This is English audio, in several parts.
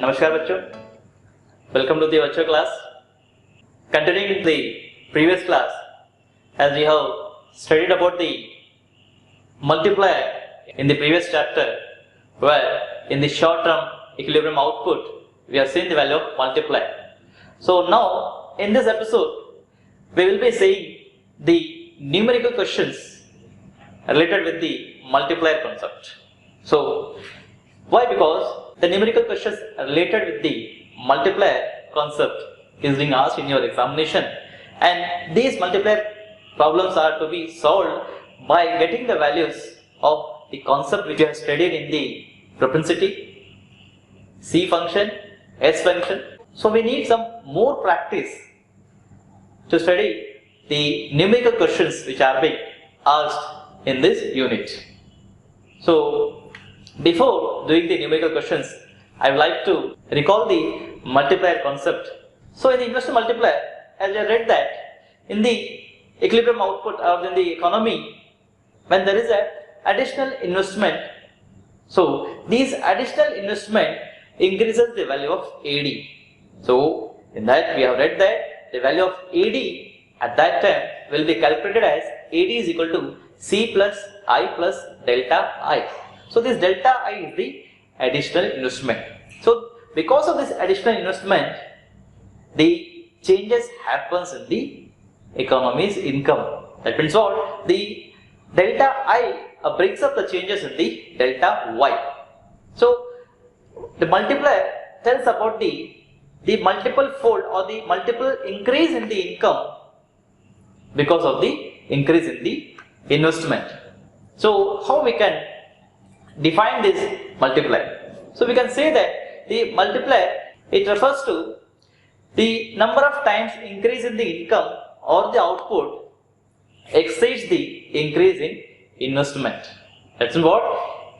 नमस्कार बच्चों, welcome to the virtual class. Continuing in the previous class, as we have studied about the multiplier in the previous chapter, where in the short-term equilibrium output, we have seen the value of multiplier. So now, in this episode, we will be seeing the numerical questions related with the multiplier concept. So, why? Because the numerical questions related with the multiplier concept is being asked in your examination, and these multiplier problems are to be solved by getting the values of the concept which you have studied in the propensity, C function, S function. So we need some more practice to study the numerical questions which are being asked in this unit. So before doing the numerical questions, I would like to recall the multiplier concept. So in the inverse multiplier, as I read that in the equilibrium output or in the economy, when there is an additional investment, so this additional investment increases the value of AD. So in that we have read that the value of AD at that time will be calculated as AD is equal to C plus I plus delta I. So this delta I is the additional investment. So because of this additional investment, the changes happens in the economy's income. That means what? The delta I brings up the changes in the delta Y. So the multiplier tells about the multiple fold or the multiple increase in the income because of the increase in the investment. So how we can define this multiplier? So we can say that the multiplier, it refers to the number of times increase in the income or the output exceeds the increase in investment. That's what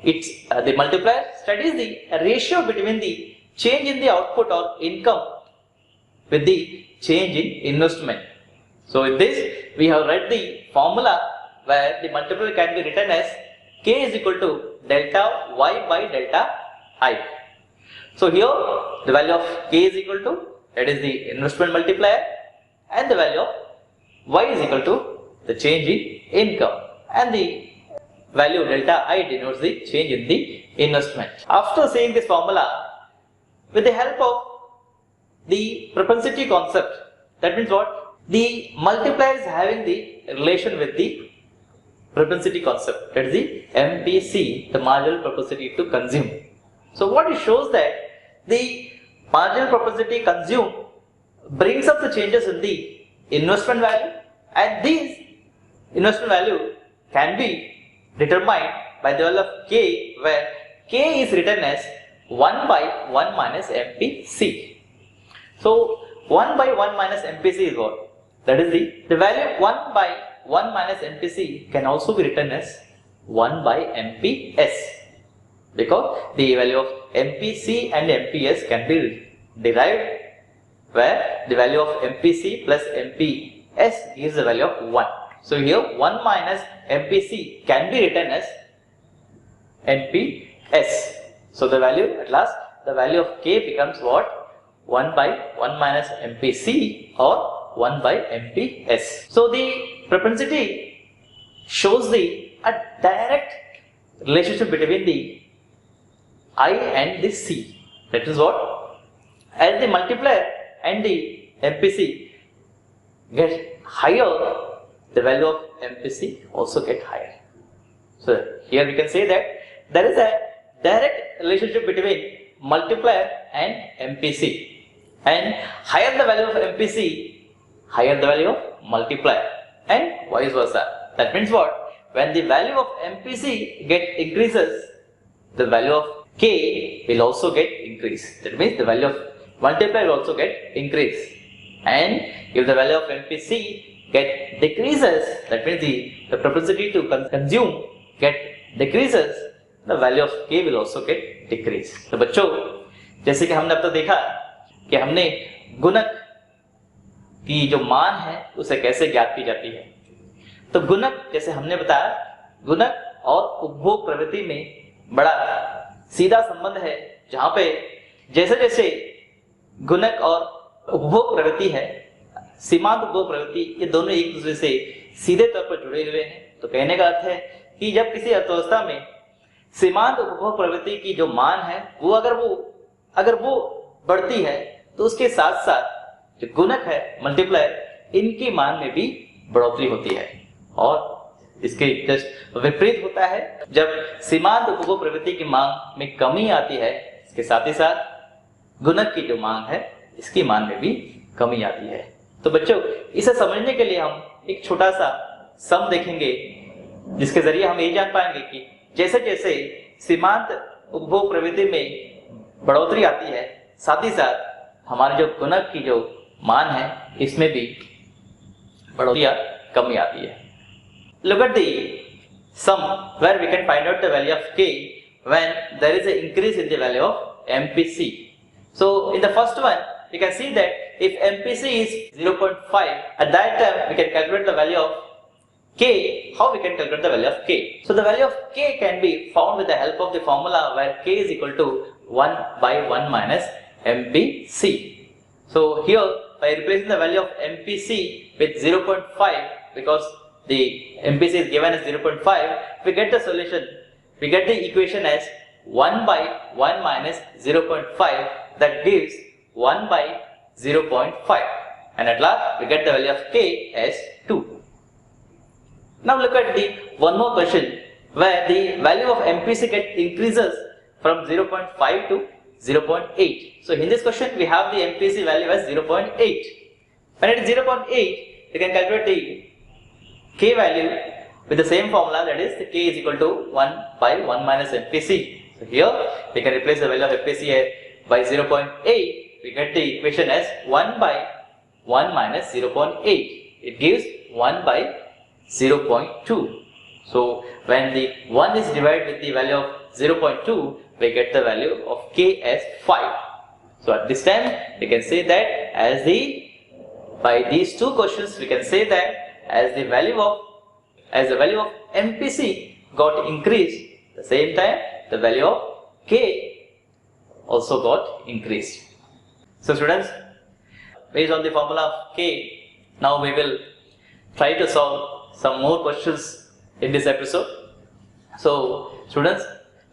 it's the multiplier studies the ratio between the change in the output or income with the change in investment. So in this we have read the formula where the multiplier can be written as K is equal to delta Y by delta I. So here the value of K is equal to, that is the investment multiplier, and the value of Y is equal to the change in income, and the value of delta I denotes the change in the investment. After seeing this formula, with the help of the propensity concept, that means what? The multiplier is having the relation with the propensity concept, that is the MPC, the marginal propensity to consume. So what it shows that the marginal propensity consume brings up the changes in the investment value, and this investment value can be determined by the value of K, where K is written as 1 by 1 minus MPC. So 1 by 1 minus MPC is what? That is the value 1 by 1 minus MPC can also be written as 1 by MPS, because the value of MPC and MPS can be derived where the value of MPC plus MPS gives the value of 1. So here 1 minus MPC can be written as MPS. So the value at last, the value of K becomes what? 1 by 1 minus MPC or 1 by MPS. So the propensity shows a direct relationship between the I and the C. That is what? As the multiplier and the MPC get higher, the value of MPC also get higher. So here we can say that there is a direct relationship between multiplier and MPC, and higher the value of MPC, higher the value of multiplier, and vice versa. That means what? When the value of MPC increases, the value of K will also get increased. That means the value of multiplier will also get increased. And if the value of MPC get decreases, that means the propensity to consume get decreases, the value of K will also get decreased. तो बच्चों, जैसे कि हमने अब तक देखा कि हमने गुणक की जो मान है उसे कैसे ज्ञात की जाती है। तो गुणक, जैसे हमने बताया, गुणक और उपभोग प्रवृत्ति में बड़ा सीधा संबंध है, जहां पे जैसे जैसे गुणक और उपभोग प्रवृत्ति है, सीमांत उपभोग प्रवृत्ति, ये दोनों एक दूसरे से सीधे तौर पर जुड़े हुए हैं। तो कहने का अर्थ है कि जब किसी अर्थव्यवस्था में सीमांत उपभोग प्रवृत्ति की जो मान है वो अगर वो बढ़ती है तो उसके साथ साथ जो गुणक है, मल्टीप्लायर, इनकी मान में भी बढ़ोतरी होती है। और इसके जस्ट विपरीत होता है, जब सीमांत उपभोग प्रवृत्ति की मांग में कमी आती है, इसके साथ ही साथ गुणक की जो मांग है इसकी मान में भी कमी आती है। तो बच्चों, इसे समझने के लिए हम एक छोटा सा सम देखेंगे, जिसके जरिए हम ये जान पाएंगे कि जैसे जैसे सीमांत उपभोग प्रवृत्ति में बढ़ोतरी आती है, साथ ही साथ हमारे जो गुणक की जो मान है इसमें भी बढ़ोतरी या कमी आती है। Look at the sum where we can find out the value of k when there is an increase in the value of MPC. So in the first one, we can see that if MPC is 0.5, at that time we can calculate the value of k. How we can calculate the value of k? So the value of k can be found with the help of the formula where k is equal to 1 by 1 minus MPC. So here, by replacing the value of MPC with 0.5, because the MPC is given as 0.5, we get the solution, we get the equation as 1 by 1 minus 0.5, that gives 1 by 0.5, and at last we get the value of k as 2. Now look at the one more question where the value of MPC increases from 0.5 to 0.8. So in this question we have the MPC value as 0.8. When it is 0.8, we can calculate the k value with the same formula, that is the k is equal to 1 by 1 minus MPC. So here we can replace the value of MPC by 0.8. We get the equation as 1 by 1 minus 0.8. It gives 1 by 0.2. So when the 1 is divided with the value of 0.2, we get the value of k as 5. So at this time we can say that by these two questions we can say that as the value of MPC got increased, at the same time the value of k also got increased. So students, based on the formula of k, now we will try to solve some more questions in this episode. So students,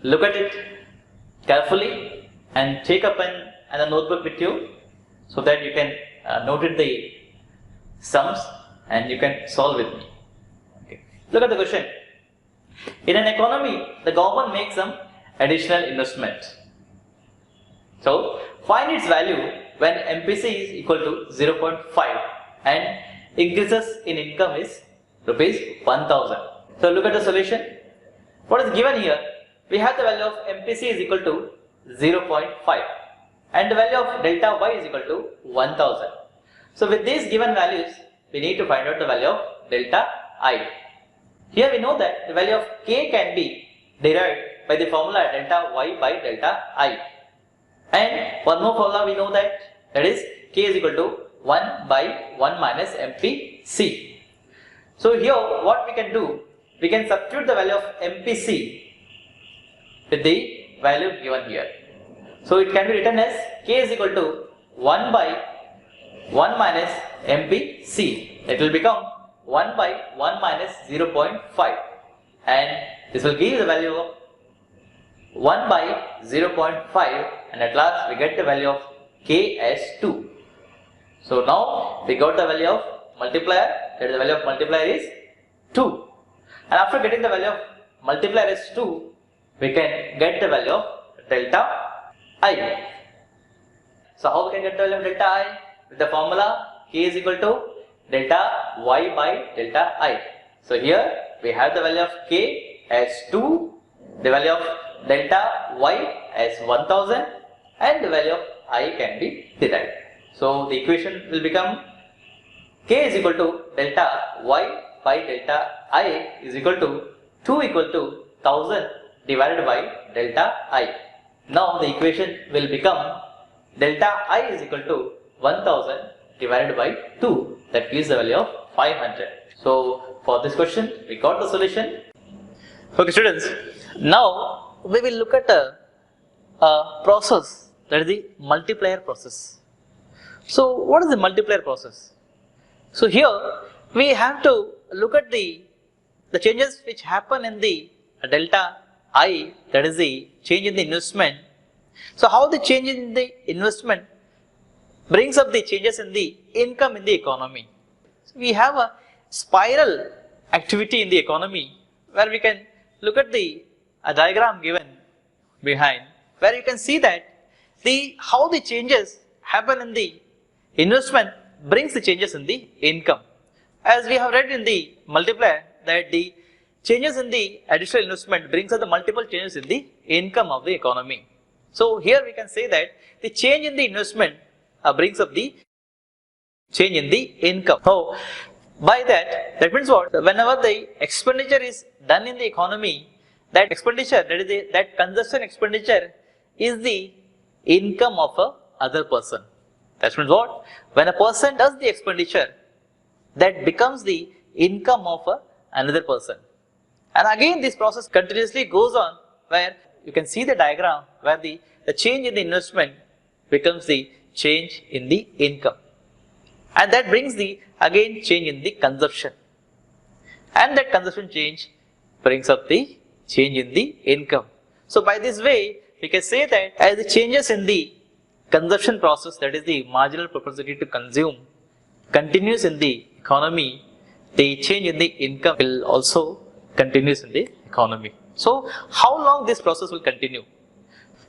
look at it carefully and take a pen and a notebook with you so that you can note it the sums and you can solve with me. Okay. Look at the question. In an economy, the government makes some additional investment. So find its value when MPC is equal to 0.5 and increases in income is rupees 1000. So look at the solution. What is given here? We have the value of MPC is equal to 0.5 and the value of delta y is equal to 1000. So with these given values, we need to find out the value of delta I. Here we know that the value of k can be derived by the formula delta y by delta I. And one more formula we know that is k is equal to 1 by 1 minus MPC. So here what we can do, we can substitute the value of MPC with the value given here. So it can be written as k is equal to 1 by 1 minus MPC. It will become 1 by 1 minus 0.5 and this will give the value of 1 by 0.5 and at last we get the value of k as 2. So now we got the value of multiplier, that is the value of multiplier is 2, and after getting the value of multiplier as 2, we can get the value of delta I. So how we can get the value of delta I? With the formula k is equal to delta y by delta I. So here we have the value of k as 2, the value of delta y as 1000 and the value of I can be derived. So the equation will become k is equal to delta y by delta I is equal to 2 equal to 1000 divided by delta I. Now the equation will become delta I is equal to 1000 divided by 2, that gives the value of 500. So for this question we got the solution. Okay students, now we will look at a process that is the multiplier process. So what is the multiplier process? So here we have to look at the changes which happen in the delta I, that is the change in the investment. So how the change in the investment brings up the changes in the income in the economy. So we have a spiral activity in the economy where we can look at a diagram given behind, where you can see that how the changes happen in the investment brings the changes in the income. As we have read in the multiplier that the changes in the additional investment brings us the multiple changes in the income of the economy. So here we can say that the change in the investment brings up the change in the income. So by that means what? Whenever the expenditure is done in the economy, that expenditure, that consumption expenditure is the income of a other person. That means what? When a person does the expenditure, that becomes the income of another person. And again this process continuously goes on, where you can see the diagram where the change in the investment becomes the change in the income. And that brings the again change in the consumption. And that consumption change brings up the change in the income. So by this way, we can say that as the changes in the consumption process, that is the marginal propensity to consume, continues in the economy, the change in the income will also continues in the economy. So how long this process will continue?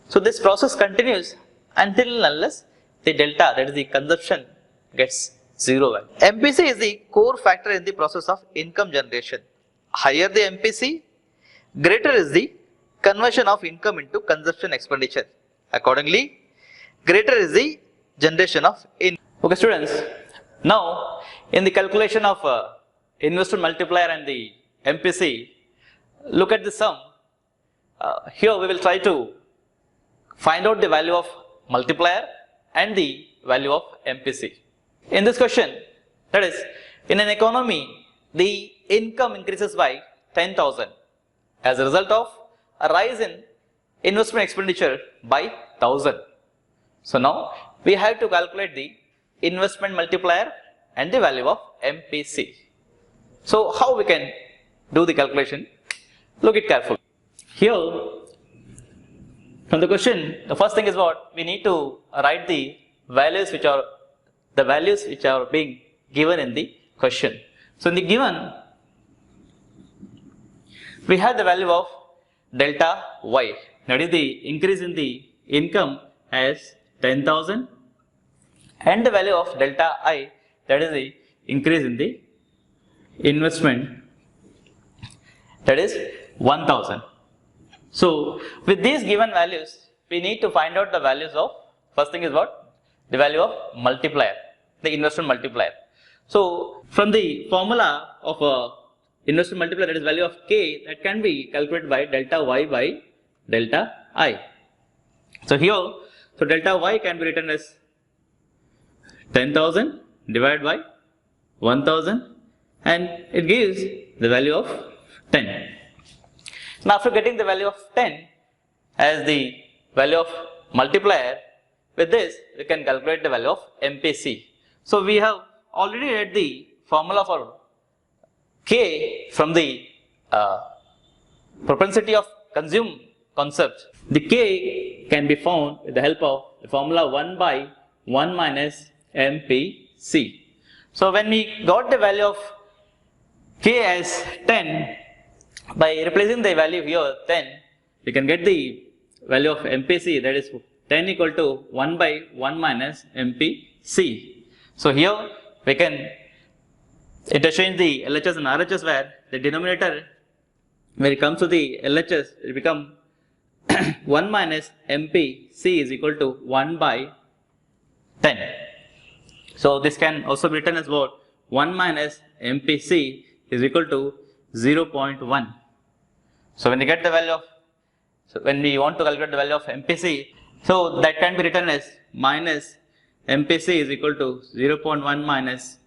So this process continues until unless the delta, that is the consumption, gets zero value. MPC is the core factor in the process of income generation. Higher the MPC, greater is the conversion of income into consumption expenditure. Accordingly, greater is the generation of income. Okay students, now in the calculation of investment multiplier and the MPC, look at the sum. Here we will try to find out the value of multiplier and the value of MPC. In this question, that is, in an economy, the income increases by 10,000 as a result of a rise in investment expenditure by 1,000. So now we have to calculate the investment multiplier and the value of MPC. So how we can do the calculation? Look it carefully. Here, from the question, the first thing is what? We need to write the values which are being given in the question. So in the given, we have the value of delta Y, that is the increase in the income as 10,000, and the value of delta I, that is the increase in the investment, that is 1,000. So with these given values, we need to find out the values of, first thing is what? The value of multiplier, the investment multiplier. So from the formula of a investment multiplier, that is value of K, that can be calculated by delta Y by delta I. So here, so delta Y can be written as 10,000 divided by 1,000, and it gives the value of 10. Now after getting the value of 10 as the value of multiplier, with this we can calculate the value of MPC. So we have already read the formula for K from the propensity of consume concept. The K can be found with the help of the formula 1 by 1 minus MPC. So when we got the value of K as 10, by replacing the value here 10, we can get the value of MPC, that is 10 equal to 1 by 1 minus MPC. So here we can interchange the LHS and RHS, where the denominator, when it comes to the LHS, it becomes 1 minus MPC is equal to 1 by 10. So this can also be written as what? 1 minus MPC is equal to 0.1. So when you get the value of, so when we want to calculate the value of MPC, so that can be written as minus MPC is equal to 0.1 minus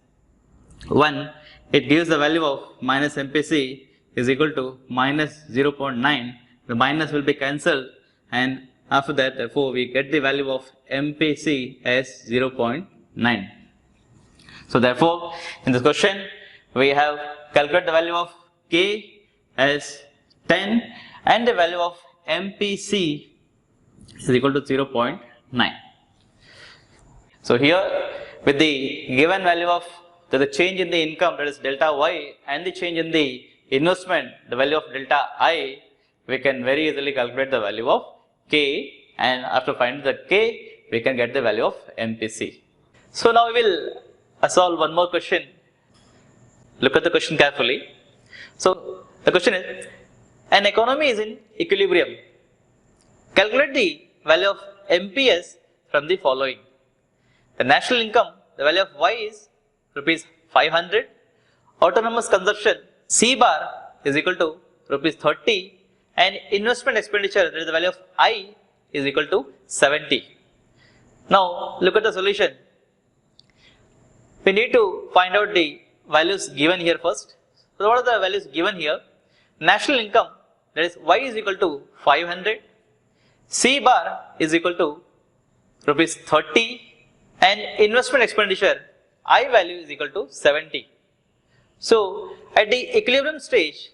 1. It gives the value of minus MPC is equal to minus 0.9. The minus will be cancelled and After that, therefore, we get the value of MPC as 0.9. So therefore, in this question, we have calculated the value of K as 10 and the value of MPC is equal to 0.9. So here, with the given value of the change in the income, that is delta Y, and the change in the investment, the value of delta I, we can very easily calculate the value of K, and after finding the K, we can get the value of MPC. So now we will solve one more question. Look at the question carefully. So the question is, an economy is in equilibrium. Calculate the value of MPS from the following. The national income, the value of Y is rupees 500. Autonomous consumption C bar is equal to rupees 30, and investment expenditure, that is the value of I, is equal to 70. Now look at the solution. We need to find out the values given here first. So what are the values given here? National income, that is Y is equal to 500, C bar is equal to rupees 30, and investment expenditure I value is equal to 70. So at the equilibrium stage,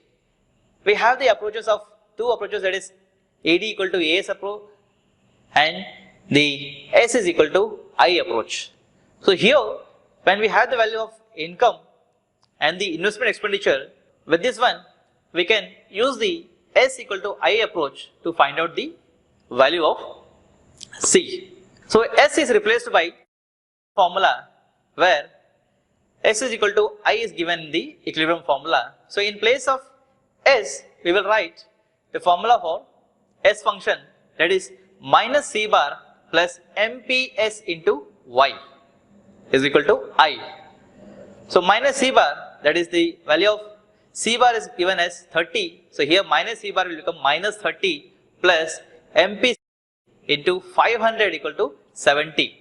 we have the approaches of two approaches, that is AD equal to AS approach and the S is equal to I approach. So here, when we have the value of income and the investment expenditure, with this one, we can use the S equal to I approach to find out the value of C. So S is replaced by formula where S is equal to I is given in the equilibrium formula. So in place of S, we will write the formula for S function, that is minus C bar plus MPS into Y is equal to I. So minus C bar, that is the value of C bar is given as 30. So here minus C bar will become minus 30 plus MPS into 500 equal to 70.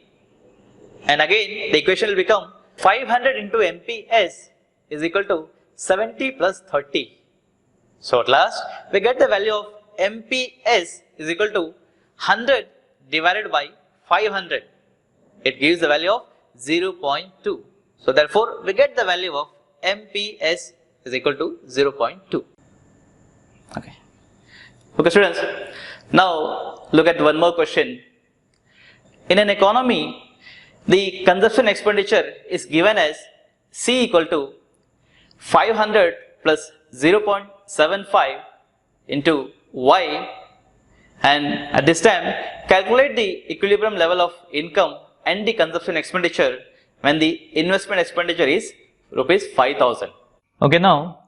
And again the equation will become 500 into MPS is equal to 70 plus 30. So at last we get the value of MPS is equal to 100 divided by 500. It gives the value of 0.2. So therefore we get the value of MPS is equal to 0.2. Okay. Okay students, now look at one more question. In an economy, the consumption expenditure is given as C equal to 500 plus 0.75 into Y, and at this time calculate the equilibrium level of income and the consumption expenditure when the investment expenditure is rupees 5,000. Okay, now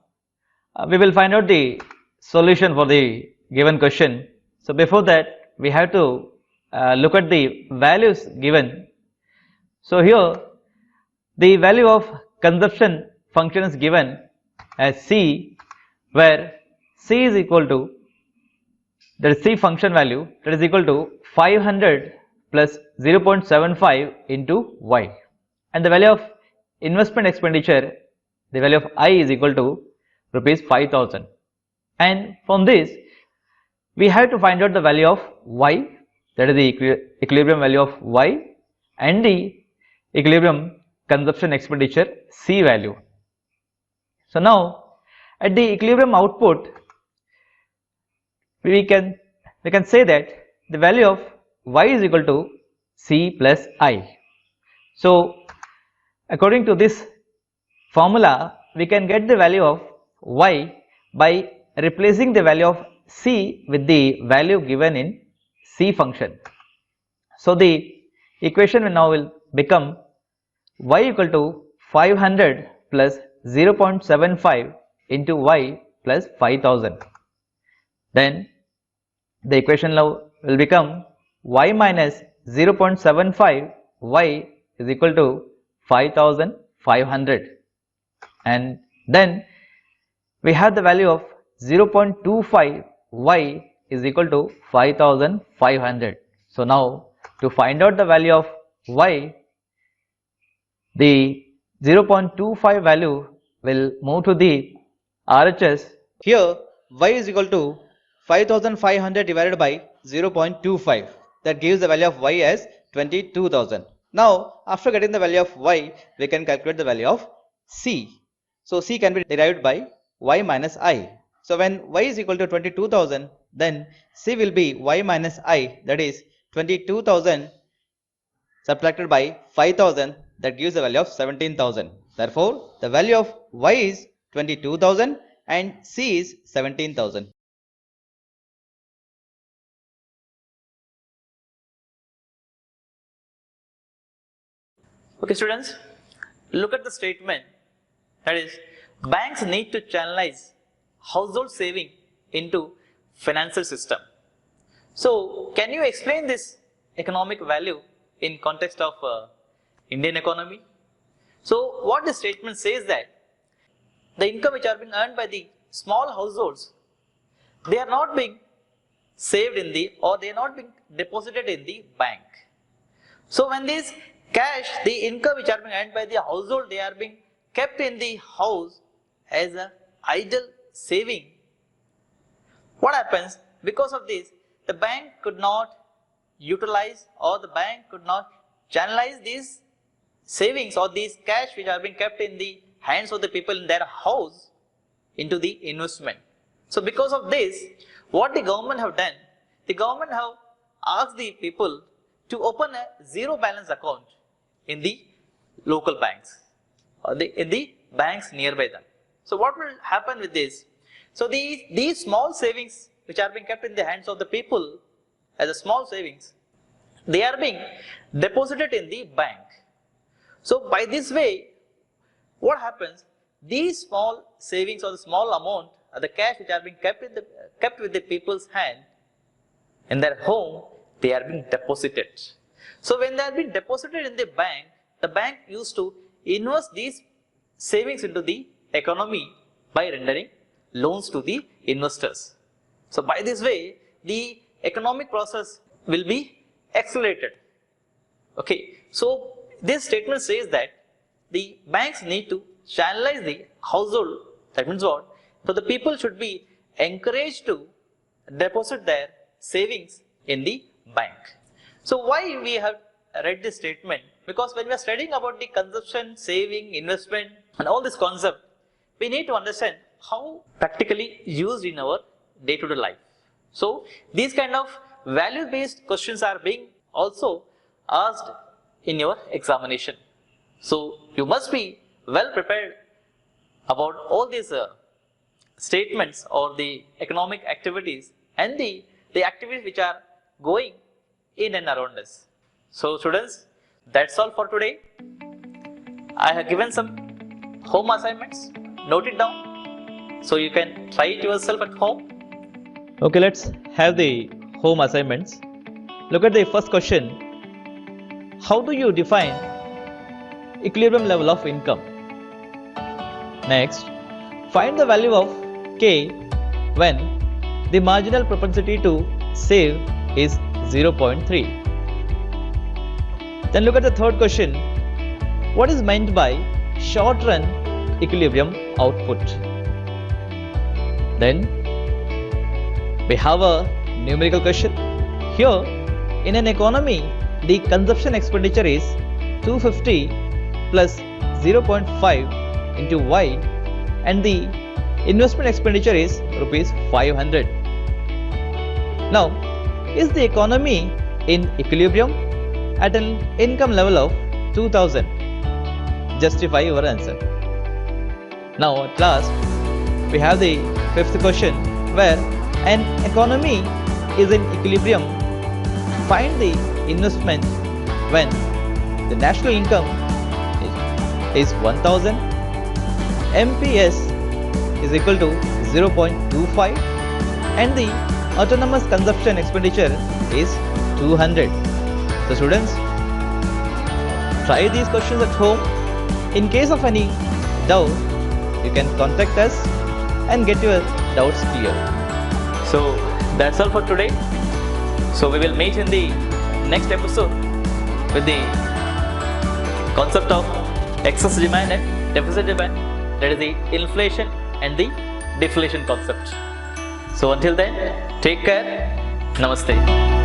we will find out the solution for the given question. So before that we have to look at the values given. So here the value of consumption function is given as C, where C is equal to, that is C function value, that is equal to 500 plus 0.75 into Y, and the value of investment expenditure, the value of I is equal to rupees 5,000, and from this we have to find out the value of Y, that is the equilibrium value of Y, and the equilibrium consumption expenditure C value. So now at the equilibrium output, we can say that the value of Y is equal to C plus I. So according to this formula, we can get the value of Y by replacing the value of C with the value given in C function. So the equation now will become Y equal to 500 plus 0.75 into Y plus 5,000. Then the equation now will become Y minus 0.75 Y is equal to 5,500, and then we have the value of 0.25 Y is equal to 5,500. So now to find out the value of Y, the 0.25 value will move to the RHS. Here Y is equal to 5500 divided by 0.25. That gives the value of y as 22,000. Now, after getting the value of y, we can calculate the value of c. So, c can be derived by y minus I. So, when y is equal to 22,000, then c will be y minus I, that is 22,000 subtracted by 5,000, that gives the value of 17,000. Therefore, the value of y is 22,000 and c is 17,000. Okay students, look at the statement, that is, banks need to channelize household saving into financial system. So can you explain this economic value in context of Indian economy? So what the statement says that the income which are being earned by the small households, they are not being saved in the, or they are not being deposited in the bank. So when this cash, the income which are being earned by the household, they are being kept in the house as a idle saving. What happens? Because of this, the bank could not utilize, or the bank could not channelize these savings or these cash which are being kept in the hands of the people in their house into the investment. So because of this, what the government have done, the government have asked the people to open a zero balance account in the local banks or in the banks nearby them. So what will happen with this? So these small savings which are being kept in the hands of the people as a small savings, they are being deposited in the bank. So by this way, what happens? These small savings or the small amount or the cash which are being kept with the people's hand in their home, they are being deposited. So when they are being deposited in the bank used to invest these savings into the economy by rendering loans to the investors. So by this way, the economic process will be accelerated. Okay, so this statement says that the banks need to channelize the household. That means what? So the people should be encouraged to deposit their savings in the bank. So why we have read this statement? Because when we are studying about the consumption, saving, investment and all this concept, we need to understand how practically used in our day-to-day life. So these kind of value-based questions are being also asked in your examination. So you must be well prepared about all these statements or the economic activities and the activities which are going in and around us. So students, that's all for today. I have given some home assignments. Note it down so you can try it yourself at home. Okay, let's have the home assignments. Look at the first question. How do you define equilibrium level of income? Next, find the value of K when the marginal propensity to save is 0.3. Then look at the third question. What is meant by short run equilibrium output? Then we have a numerical question. Here, in an economy, the consumption expenditure is 250 plus 0.5 into Y, and the investment expenditure is rupees 500. Now, is the economy in equilibrium at an income level of 2000? Justify your answer. Now at last, we have the fifth question, where an economy is in equilibrium. Find the investment when the national income is 1000, MPS is equal to 0.25, and the autonomous consumption expenditure is 200. So students, try these questions at home. In case of any doubt, you can contact us and get your doubts clear. So that's all for today. So we will meet in the next episode with the concept of excess demand and deficit demand, that is the inflation and the deflation concept. So until then, take care. Namaste.